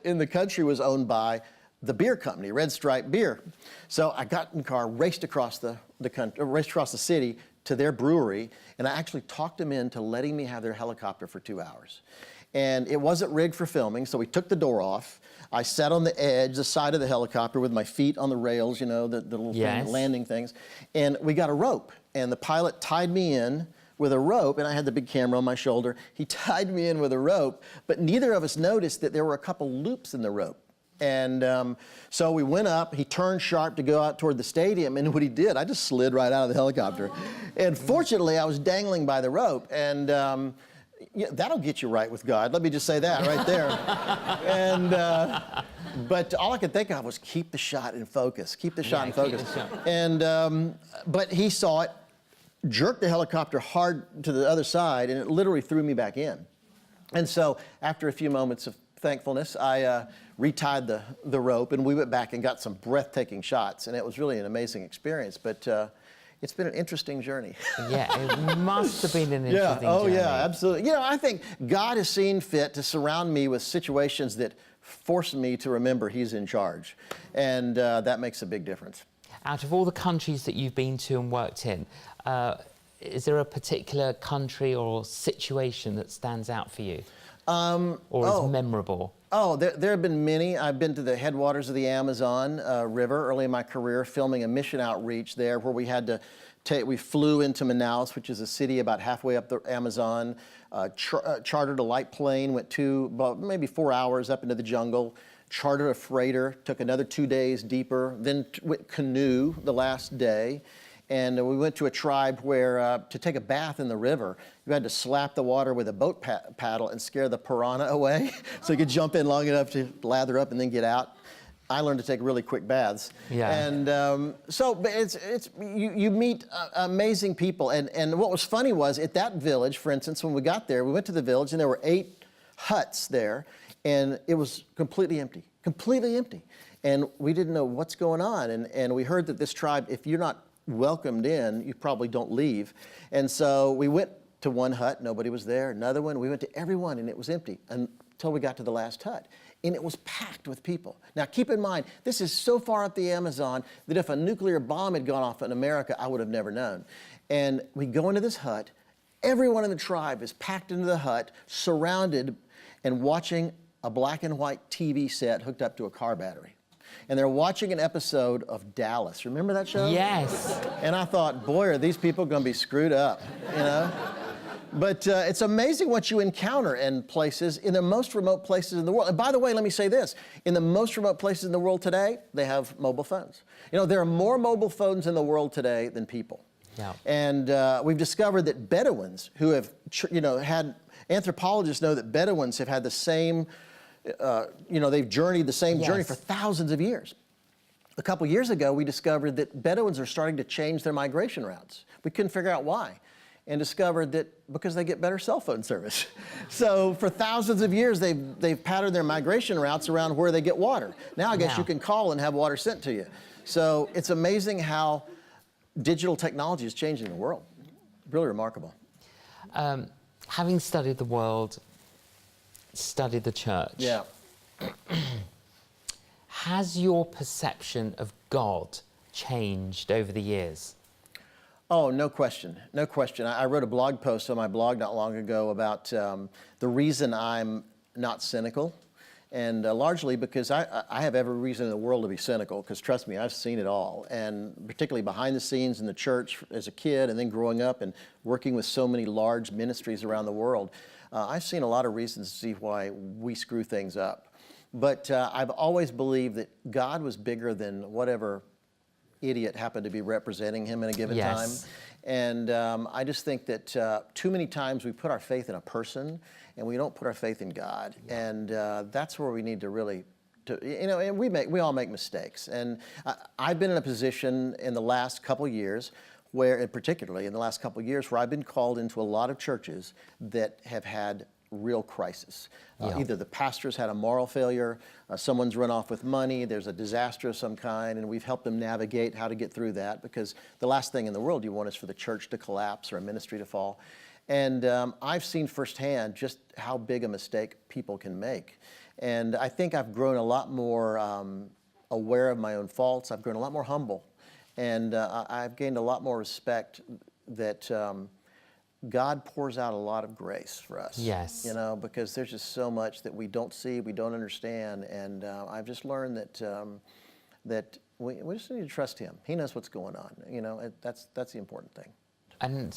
in the country was owned by the beer company, Red Stripe Beer. So I got in the car, raced across the country, raced across the city to their brewery, and I actually talked them into letting me have their helicopter for 2 hours. And it wasn't rigged for filming, so we took the door off. I sat on the edge, the side of the helicopter with my feet on the rails, you know, the little landing things. And we got a rope, and the pilot tied me in with a rope, and I had the big camera on my shoulder. He tied me in with a rope, but neither of us noticed that there were a couple loops in the rope. And so we went up, he turned sharp to go out toward the stadium, and what he did, I just slid right out of the helicopter. And fortunately, I was dangling by the rope, and yeah, that'll get you right with God. Let me just say that right there. And but all I could think of was keep the shot in focus, keep the shot in focus. And but he saw it, jerked the helicopter hard to the other side, and it literally threw me back in. And so after a few moments of thankfulness, I retied the rope, and we went back and got some breathtaking shots, and it was really an amazing experience. But it's been an interesting journey. Yeah, it must have been an interesting journey. Yeah, absolutely. You know, I think God has seen fit to surround me with situations that force me to remember He's in charge, and that makes a big difference. Out of all the countries that you've been to and worked in, is there a particular country or situation that stands out for you? Or is memorable? Oh, there have been many. I've been to the headwaters of the Amazon River early in my career, filming a mission outreach there where we had to we flew into Manaus, which is a city about halfway up the Amazon, chartered a light plane, went about maybe 4 hours up into the jungle, chartered a freighter, took another 2 days deeper, then went canoe the last day. And we went to a tribe where to take a bath in the river, you had to slap the water with a boat paddle and scare the piranha away so you could jump in long enough to lather up and then get out. I learned to take really quick baths. Yeah. And but you meet amazing people. And what was funny was at that village, for instance, when we got there, we went to the village and there were 8 huts there and it was completely empty. And we didn't know what's going on. And we heard that this tribe, if you're not welcomed in, you probably don't leave. And so we went to one hut, nobody was there. Another one, we went to every one and it was empty until we got to the last hut. And it was packed with people. Now keep in mind, this is so far up the Amazon that if a nuclear bomb had gone off in America, I would have never known. And we go into this hut, everyone in the tribe is packed into the hut, surrounded and watching a black and white TV set hooked up to a car battery. And they're watching an episode of Dallas. Remember that show? Yes. And I thought, boy, are these people going to be screwed up, you know? But it's amazing what you encounter in places, in the most remote places in the world. And by the way, let me say this. In the most remote places in the world today, they have mobile phones. You know, there are more mobile phones in the world today than people. Yeah. And we've discovered that Bedouins who have, anthropologists know that Bedouins have had the same, they've journeyed the same journey for thousands of years. A couple years ago, we discovered that Bedouins are starting to change their migration routes. We couldn't figure out why. And discovered that because they get better cell phone service. So for thousands of years, they've patterned their migration routes around where they get water. Now I guess you can call and have water sent to you. So it's amazing how digital technology is changing the world. Really remarkable. Having studied the world, studied the church, has your perception of God changed over the years? Oh, no question, no question. I wrote a blog post on my blog not long ago about the reason I'm not cynical, and largely because I have every reason in the world to be cynical, because trust me, I've seen it all, and particularly behind the scenes in the church as a kid and then growing up and working with so many large ministries around the world, I've seen a lot of reasons to see why we screw things up. But I've always believed that God was bigger than whatever idiot happened to be representing him in a given time. And I just think that too many times we put our faith in a person and we don't put our faith in God. And that's where we need to really, and we all make mistakes. And I've been in a position in the last couple years where, and particularly in the last couple years, where I've been called into a lot of churches that have had real crisis. Either the pastor's had a moral failure, someone's run off with money, there's a disaster of some kind, and we've helped them navigate how to get through that, because the last thing in the world you want is for the church to collapse or a ministry to fall. And I've seen firsthand just how big a mistake people can make. And I think I've grown a lot more aware of my own faults. I've grown a lot more humble. And I've gained a lot more respect that God pours out a lot of grace for us. Yes. You know, because there's just so much that we don't see, we don't understand, and I've just learned that we just need to trust Him. He knows what's going on. You know, that's the important thing. And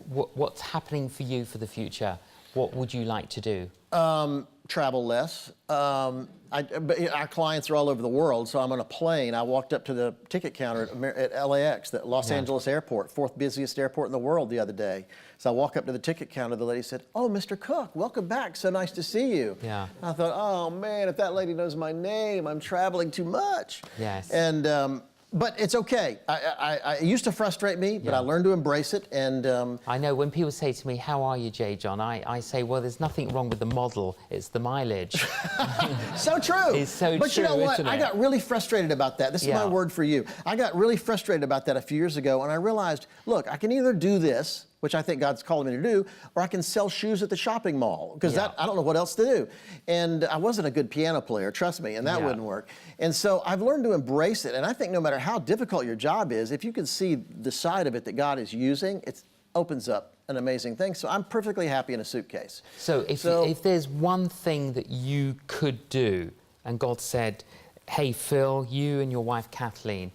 what's happening for you for the future? What would you like to do? Travel less. But our clients are all over the world, so I'm on a plane. I walked up to the ticket counter at LAX, the Los Angeles airport, 4th busiest airport in the world the other day. So I walk up to the ticket counter, the lady said, "Oh, Mr. Cooke, welcome back, so nice to see you." Yeah. I thought, oh man, if that lady knows my name, I'm traveling too much. Yes. And, but it's okay. It used to frustrate me, but I learned to embrace it. And I know when people say to me, "How are you, J.John?" I say, well, there's nothing wrong with the model. It's the mileage. So true. It's so true. But you know what? Isn't it? I got really frustrated about that. This is my word for you. I got really frustrated about that a few years ago, and I realized, look, I can either do this, which I think God's calling me to do, or I can sell shoes at the shopping mall, because I don't know what else to do. And I wasn't a good piano player, trust me, and that wouldn't work. And so I've learned to embrace it. And I think no matter how difficult your job is, if you can see the side of it that God is using, it opens up an amazing thing. So I'm perfectly happy in a suitcase. So if there's one thing that you could do, and God said, hey, Phil, you and your wife, Kathleen,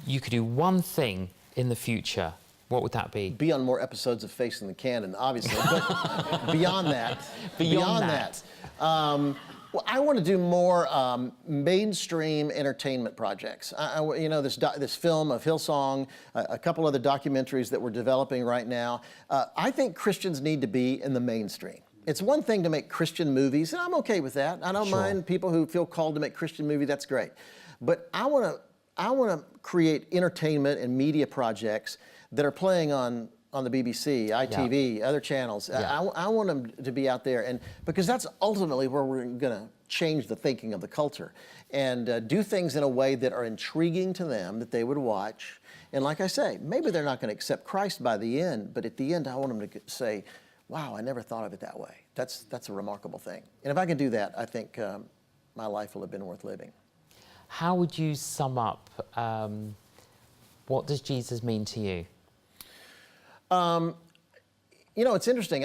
you could do one thing in the future, what would that be? Be on more episodes of Facing the Canon, obviously, but beyond that. Well, I want to do more mainstream entertainment projects. You know, this film of Hillsong, a couple other documentaries that we're developing right now. I think Christians need to be in the mainstream. It's one thing to make Christian movies, and I'm okay with that. I don't mind people who feel called to make Christian movie. That's great. But I want to create entertainment and media projects that are playing on the BBC, ITV, other channels. I want them to be out there, and because that's ultimately where we're going to change the thinking of the culture, and do things in a way that are intriguing to them, that they would watch. And like I say, maybe they're not going to accept Christ by the end, but at the end, I want them to say, wow, I never thought of it that way. That's a remarkable thing. And if I can do that, I think my life will have been worth living. How would you sum up, what does Jesus mean to you? You know, it's interesting.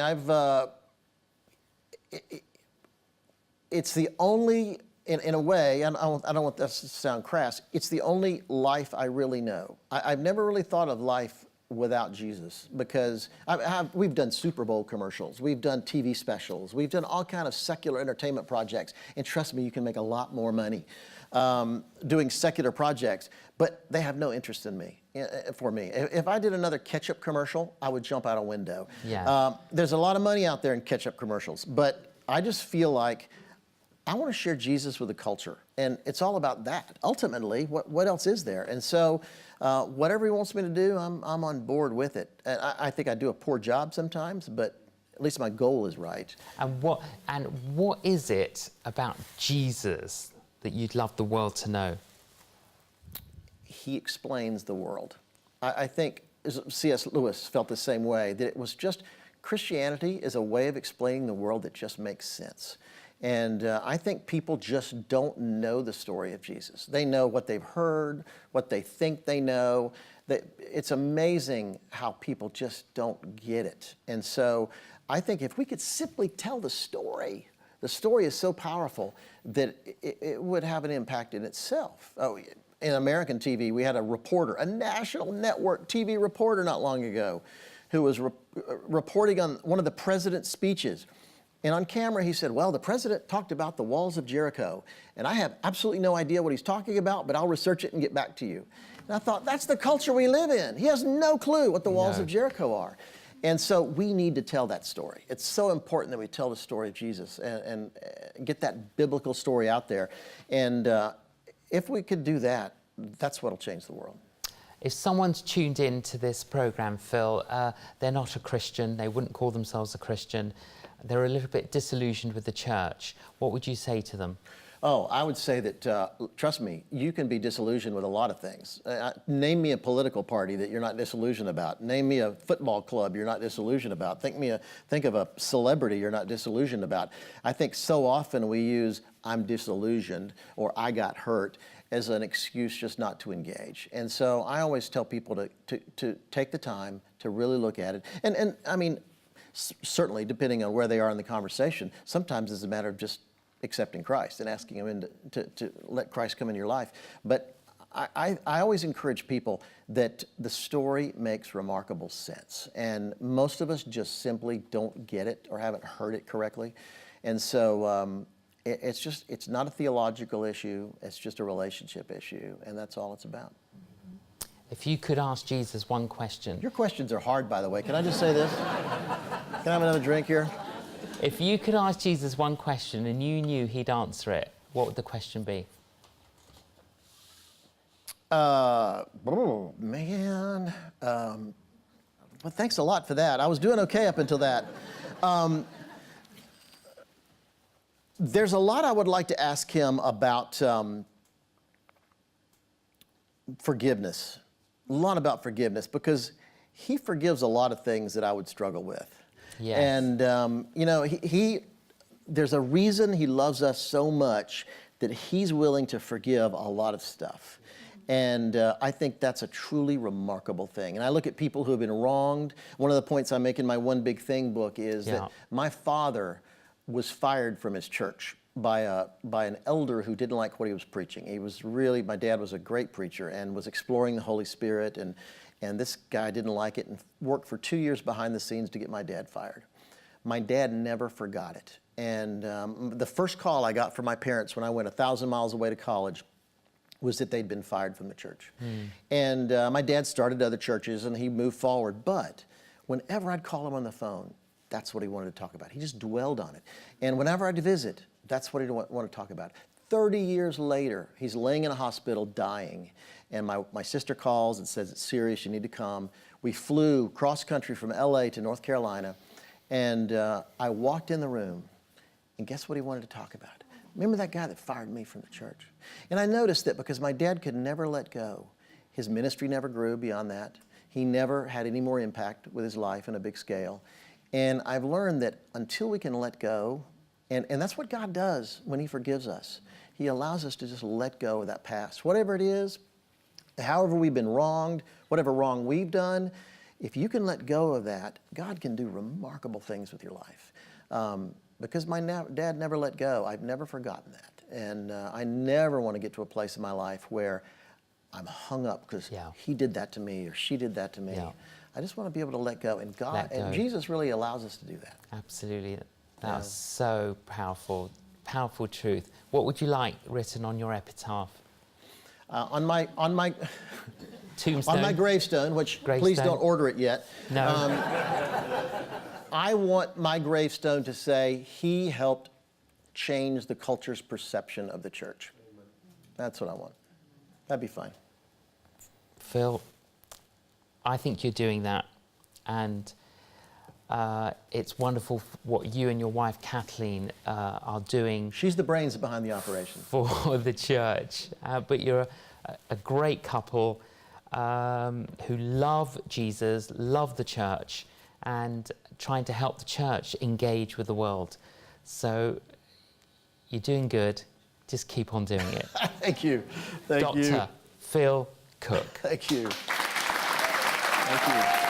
It's the only, in a way, and I don't want this to sound crass, it's the only life I really know. I've never really thought of life without Jesus, because we've done Super Bowl commercials, we've done TV specials, we've done all kind of secular entertainment projects, and trust me, you can make a lot more money doing secular projects, but they have no interest in me. For me, if I did another ketchup commercial, I would jump out a window. There's a lot of money out there in ketchup commercials, but I just feel like I want to share Jesus with the culture, and it's all about that. Ultimately, what else is there? And so, whatever he wants me to do, I'm on board with it. And I think I do a poor job sometimes, but at least my goal is right. And what is it about Jesus that you'd love the world to know? He explains the world. I think C.S. Lewis felt the same way, that it was just, Christianity is a way of explaining the world that just makes sense. And I think people just don't know the story of Jesus. They know what they've heard, what they think they know. It's amazing how people just don't get it. And so I think if we could simply tell the story is so powerful that it would have an impact in itself. In American TV, we had a reporter, a national network TV reporter not long ago, who was reporting on one of the president's speeches. And on camera, he said, well, the president talked about the walls of Jericho, and I have absolutely no idea what he's talking about, but I'll research it and get back to you. And I thought, that's the culture we live in. He has no clue what the walls of Jericho are. And so we need to tell that story. It's so important that we tell the story of Jesus and get that biblical story out there. And if we could do that, that's what'll change the world. If someone's tuned in to this program, Phil, they're not a Christian, they wouldn't call themselves a Christian, they're a little bit disillusioned with the church, what would you say to them? Oh, I would say that, trust me, you can be disillusioned with a lot of things. Name me a political party that you're not disillusioned about. Name me a football club you're not disillusioned about. Think of a celebrity you're not disillusioned about. I think so often we use, I'm disillusioned, or I got hurt, as an excuse just not to engage. And so I always tell people to take the time to really look at it. And I mean, certainly, depending on where they are in the conversation, sometimes it's a matter of just accepting Christ and asking him to let Christ come into your life. But I always encourage people that the story makes remarkable sense. And most of us just simply don't get it or haven't heard it correctly. And so it's not a theological issue, it's just a relationship issue, and that's all it's about. If you could ask Jesus one question. Your questions are hard, by the way. Can I just say this? Can I have another drink here? If you could ask Jesus one question and you knew he'd answer it, what would the question be? Oh, man. Well, thanks a lot for that. I was doing okay up until that. There's a lot I would like to ask him about forgiveness. A lot about forgiveness, because he forgives a lot of things that I would struggle with. Yes. And, you know, there's a reason he loves us so much that he's willing to forgive a lot of stuff. And I think that's a truly remarkable thing. And I look at people who have been wronged. One of the points I make in my One Big Thing book is that my father was fired from his church by an elder who didn't like what he was preaching. He was really, my dad was a great preacher and was exploring the Holy Spirit, and this guy didn't like it and worked for 2 years behind the scenes to get my dad fired. My dad never forgot it. And the first call I got from my parents when I went 1,000 miles away to college was that they'd been fired from the church. And my dad started other churches and he moved forward, but whenever I'd call him on the phone, that's what he wanted to talk about. He just dwelled on it. And whenever I'd visit, that's what he'd want to talk about. 30 years later, he's laying in a hospital dying, and my sister calls and says, it's serious, you need to come. We flew cross country from LA to North Carolina, and I walked in the room, and guess what he wanted to talk about? Remember that guy that fired me from the church? And I noticed that because my dad could never let go, his ministry never grew beyond that. He never had any more impact with his life on a big scale. And I've learned that until we can let go, and that's what God does when he forgives us. He allows us to just let go of that past. Whatever it is, however we've been wronged, whatever wrong we've done, if you can let go of that, God can do remarkable things with your life. Because my dad never let go, I've never forgotten that. And I never want to get to a place in my life where I'm hung up because he did that to me or she did that to me. I just want to be able to let go. And God, and Jesus really allows us to do that. Absolutely. That's so powerful, powerful truth. What would you like written on your epitaph? On my tombstone. On my gravestone, which please don't order it yet. No. I want my gravestone to say, he helped change the culture's perception of the church. That's what I want. That'd be fine. Phil, I think you're doing that, and it's wonderful what you and your wife Kathleen are doing. She's the brains behind the operation. For the church, but you're a great couple who love Jesus, love the church, and trying to help the church engage with the world. So you're doing good. Just keep on doing it. Thank you. Thank you. Dr. Phil Cooke. Thank you. Thank you.